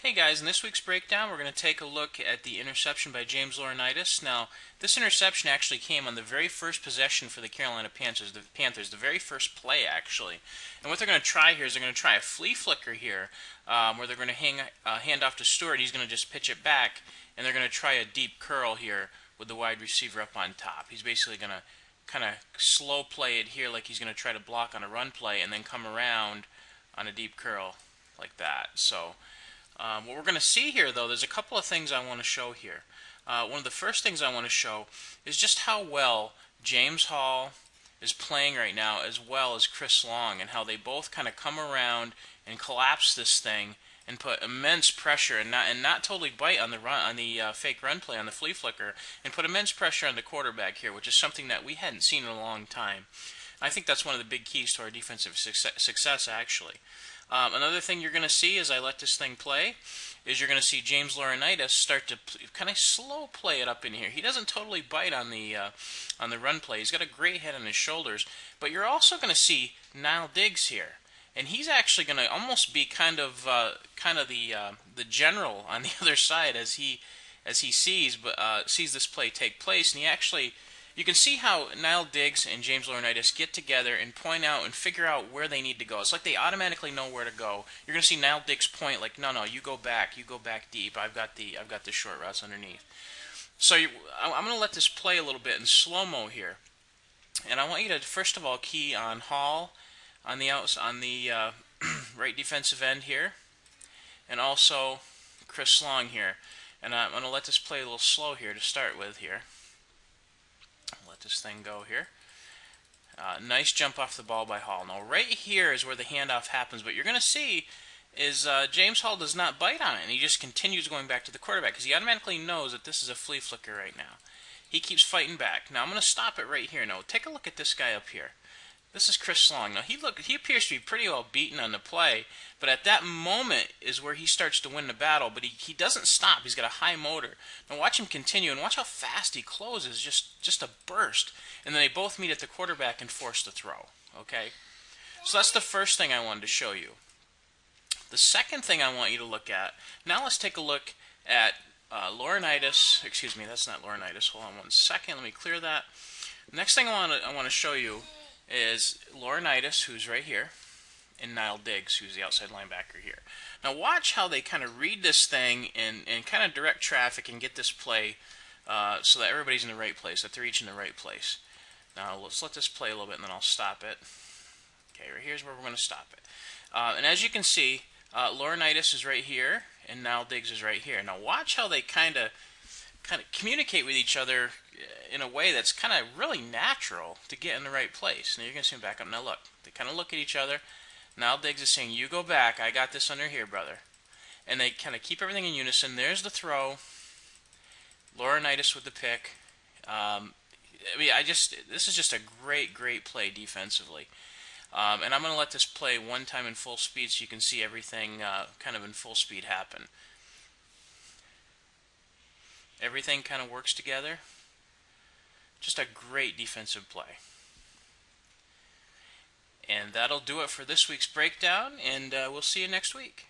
Hey guys, in this week's breakdown, we're going to take a look at the interception by James Laurinaitis. Now, this interception actually came on the very first possession for the Carolina Panthers, the very first play actually. And what they're going to try here is they're going to try a flea flicker here, where they're going to hand off to Stewart. He's going to just pitch it back, and they're going to try a deep curl here with the wide receiver up on top. He's basically going to kind of slow play it here, like he's going to try to block on a run play, and then come around on a deep curl like that. So. What we're going to see here, though, there's a couple of things I want to show here. One of the first things I want to show is just how well James Hall is playing right now, as well as Chris Long, and how they both kind of come around and collapse this thing and put immense pressure and not totally bite on the fake run play on the flea flicker, and put immense pressure on the quarterback here, which is something that we hadn't seen in a long time. I think that's one of the big keys to our defensive success actually. Another thing you're going to see as I let this thing play is you're going to see James Laurinaitis start to kind of slow play it up in here. He doesn't totally bite on the run play. He's got a great head on his shoulders, but you're also going to see Nile Diggs here, and he's actually going to almost be kind of the general on the other side as he sees this play take place, and you can see how Nile Diggs and James Laurinaitis get together and point out and figure out where they need to go. It's like they automatically know where to go. You're going to see Nile Diggs point like, no, you go back deep. I've got the short routes underneath. So I'm going to let this play a little bit in slow-mo here, and I want you to first of all key on Hall on the right defensive end here, and also Chris Long here. And I'm going to let this play a little slow here to start with here. Let this thing go here. Nice jump off the ball by Hall. Now right here is where the handoff happens, but you're going to see is James Hall does not bite on it, and he just continues going back to the quarterback because he automatically knows that this is a flea flicker right now. He keeps fighting back. Now I'm going to stop it right here. Now take a look at this guy up here. This is Chris Long. Now he appears to be pretty well beaten on the play, but at that moment is where he starts to win the battle, but he doesn't stop. He's got a high motor. Now watch him continue, and watch how fast he closes, just a burst. And then they both meet at the quarterback and force the throw. Okay? So that's the first thing I wanted to show you. The second thing I want you to look at, now let's take a look at Laurinaitis. Excuse me, that's not Laurinaitis. Hold on one second. Let me clear that. Next thing I want to show you is Laurinaitis, who's right here, and Nile Diggs, who's the outside linebacker here. Now watch how they kind of read this thing and kind of direct traffic and get this play so that everybody's in the right place, that they're each in the right place. Now let's let this play a little bit and then I'll stop it. Okay, right here's where we're going to stop it. And as you can see, Laurinaitis is right here and Nile Diggs is right here. Now watch how they kind of communicate with each other in a way that's kind of really natural to get in the right place. Now you're going to see them back up. Now look, they kind of look at each other. Nile Diggs is saying, you go back, I got this under here, brother. And they kind of keep everything in unison. There's the throw. Laurinaitis with the pick. This is just a great play defensively. And I'm going to let this play one time in full speed so you can see everything kind of in full speed happen. Everything kind of works together. Just a great defensive play. And that'll do it for this week's breakdown, and we'll see you next week.